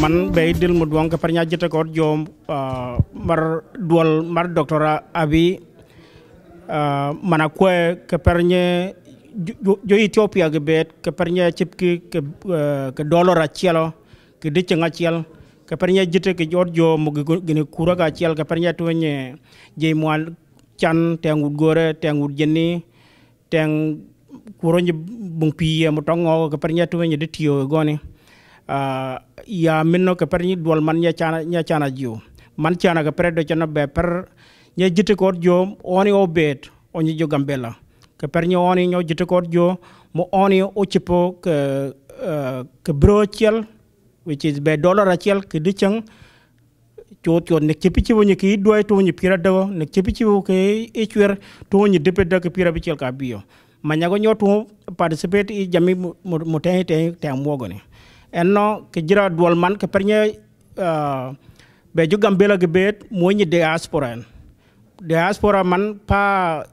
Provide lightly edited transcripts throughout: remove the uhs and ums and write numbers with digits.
man beidil mudwang ke pernya jeta kod jom mar dual mar doktora abi mana kue ke pernya jo Ethiopia ke bet ke pernya cipki ke dolar acialo ke diceng acial ke pernya jeta ke jod jo mugi gini kura ke acial ke pernya tuanya jai mual chan tiang udgore tiang udjeni tiang kuronye bungpi ya mutongo ke pernya tuanya ditio goni ya minno ke perni dual man nya chana jiu man chana ke predo chana be per nya jite ko jo oni obet oni jo gambella ke perni oni nyo jite ko jo mo oni o chipo ke brochel which is be dollar achel ke dichang chot ne chipi woni ki doy to ni pira dawo ne chipi ke echuer to ni depeda ke pira bichel ka bio manyago nyoto participate i jami mo te amogone enno ke jira dual man ke pernya be ju Gambella ke bet moñi diaspora man pa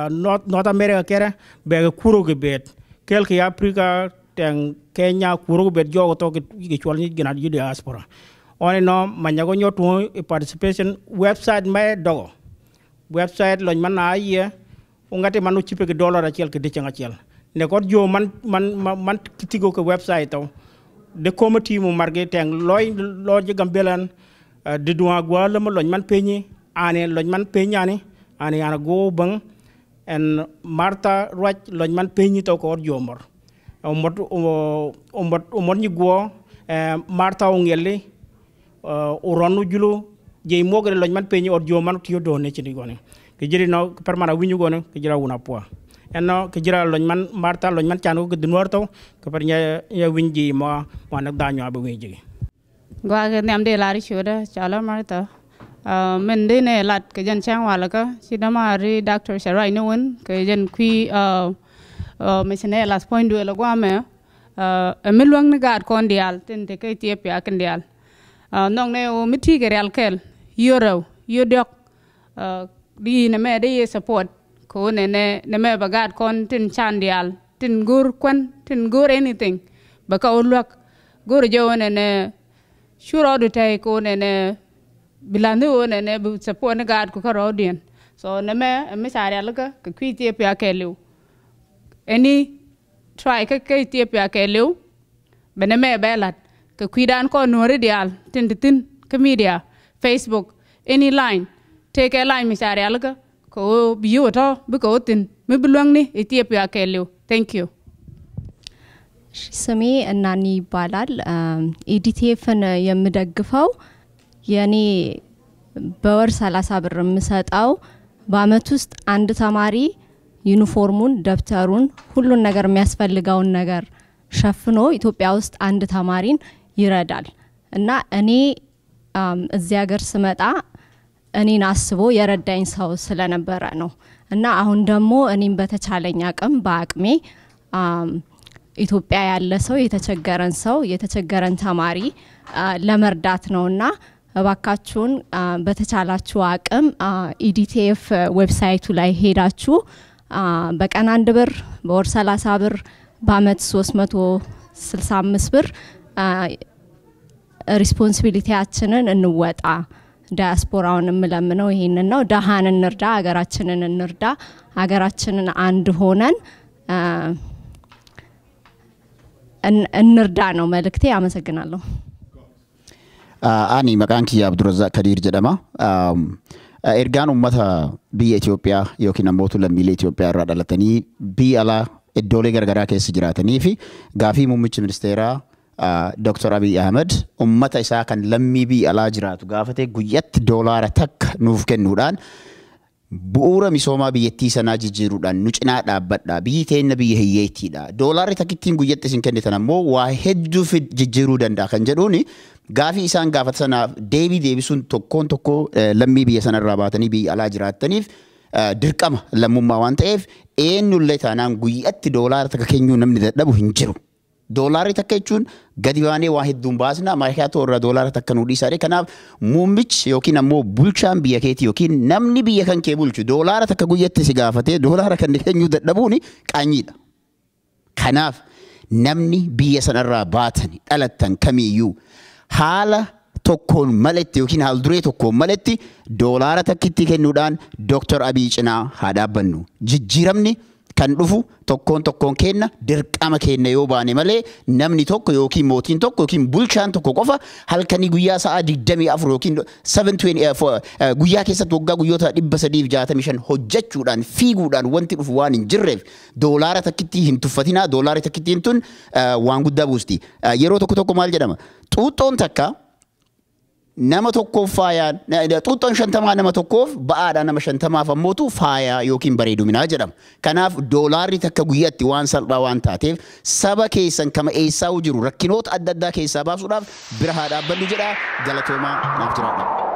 North America kere be kuro ke bet kelke Africa teng Kenya kuro bet jogo to ke chwalni gina ju diaspora on no manyago nyoto participation website may dogo website loñ man aye ungate manu chipe ke dollar achel ke dicanga chel ne ko jo man kitigo ke website to de committee mo marge teng loy je Gambellan de duwa gwala mo loñ man peñi ane loñ man peñani ane ana go bang en Martha Roach loñ man peñi to ko jo mor o ni go Martha ongeli o ronu julu je mogre loñ man peñi o jo man tiyo do ne ci digone ke jiri no permana wiñu gone ke jira wona po enno ke jira loñ man Martha loñ man tiano ke dunor to ke pernya ya winji mo wana dañu abu winji gwa ke nem de lari shoda chala Martha men de ne lat ke jan chang wala ka sidama ri doctor sharai no won ke jan kui mesene las point do la gwa me milwang ne gad kon dial ten te ke Ethiopia ken dial nong ne o miti ke real kel euro yodok di ne me de support ko ne me bagad kon tin chandial tin gur kwan tin gur anything baka ulwak gur jo ne shuro do tay ko ne bilande ne bu support ne gad ko karodian so ne me sare alga ke kwiti pe akelu any try ke Ethiopia akelu bene me belat ke kwidan ko no redial tin ke media Facebook any line take a line misare alga ko biyo to buko tin me belong ni Ethiopia kelu thank you ስሜ እናኒ ይባላል ኤዲቲኤፍን የምደግፈው የኔ በወር 30 ብር የምሰጣው በአመት ውስጥ አንድ ተማሪ ዩኒፎርሙን ደብተሩን ሁሉን ነገር የሚያስፈልጋውን ነገር ሸፍኖ ኢትዮጵያ ውስጥ አንድ ተማሪን ይረዳል እና እኔ እዚህ ሀገር ስመጣ እኔን አስቦ የረዳኝ ሰው ስለነበረ ነው እና አሁን ደግሞ እኔም በተቻለኝ አቅም በአቅሜ ኢትዮጵያ ያለ ሰው የተቸገረን ተማሪ ለመርዳት ነውና እባካችሁን በተቻላችሁ አቅም ኢዲቲኤፍ ዌብሳይቱ ላይ ሄዳችሁ በቀን 1 ብር በወር 30 ብር በአመት 365 ብር ሪስፖንሲቢሊቲያችንን እንወጣ ዲያስፖራውን ምለምነው ይሄንን ነው ደሃን እንርዳ ሀገራችንን እንርዳ ሀገራችንን አንድ ሆነን እንርዳ ነው መልእክቴ አመሰግናለሁ አኒ መቃንኪ አብዱረዛቅ ከዲር ጀደማ ኤርጋን ኡመታ ቢየ ኢትዮጵያ ዮኪን አሞቱ ለሚለ ኢትዮጵያ ራዳለተኒ ቢአላ እዶሌ ገርገራ ከስ ጅራተኒ ፊ ጋፊ ሙምች ሚኒስቴራ Dr. Abiy Ahmed ummata isa kan lammi bi ala jiratu gaafate guyyat dollara tak nuuf kennuudhaan bu'uura misooma biyyattii sanaa jijjiiruudhaan nu cinaa dhaabbadha biyyi teenya biyya hiyyeettiidha dollarri takittiin guyyatti isin kennitan ammoo waa hedduu jijjiiruu danda'a kan jedhuuni gaafii isaan gaafata sanaaf deebisuun tokkoon tokko lammii biyya sanarraa baatanii biyya alaa jiraattaniif dirqama lammummaa waan ta'eef eenyullee taanaan guyyatti dollara takka kennuu namni dadhabu hin jiru dollarri takka jechuun gadi baanee waa hedduun baasna Ameerikaatu irraa dollara takka nu dhiisare kanaaf muummichi yookiin ammoo bulchaan biyya keetii yookiin namni biyya kan kee bulchu dollara takka guyyatti si gaafatee dollara kan kennuu dadhabuuni qaanyiidha kanaaf namni biyya sanarraa baatani dhalattan kamiyyuu haala tokkoon maletti yookiin haal duree tokkoon maletti doolaara takkitti kennuudhaan Dr. Abiy cinaa haa dhaabbannu. Jijjiiramni kan dhufu tokkoon kenna dirqama kenna yoo baane malee namni tokko yookiin mootiin tokko yookiin bulchaan tokko qofa halkanii guyyaa sa'a 24 yookiin 724 guyyaa keessatti waggaa guyyoota 365 hojjechuudhaan fiiguudhaan wanti dhufu waan hin jirreef doolaara takkitti hin tuffatinaa. Doolaara takkittiin tun waan guddaa buusti. Yeroo tokko maal jedhama? Xuuxxoon takka nama tokkoof faayaan xuuxxoon 50 nama tokkoof ba'aadha nama 50 ammootu faayaa yookiin bareeduminaa jedhama. Kanaaf doolaarri takka guyyaatti waan salphaa waan taateef saba keessan kama eessaa jiru rakkinoota adda addaa keessaa baasuudhaaf bira haa dhaabbannu jedha. Galatoomaa naaf jiraadha.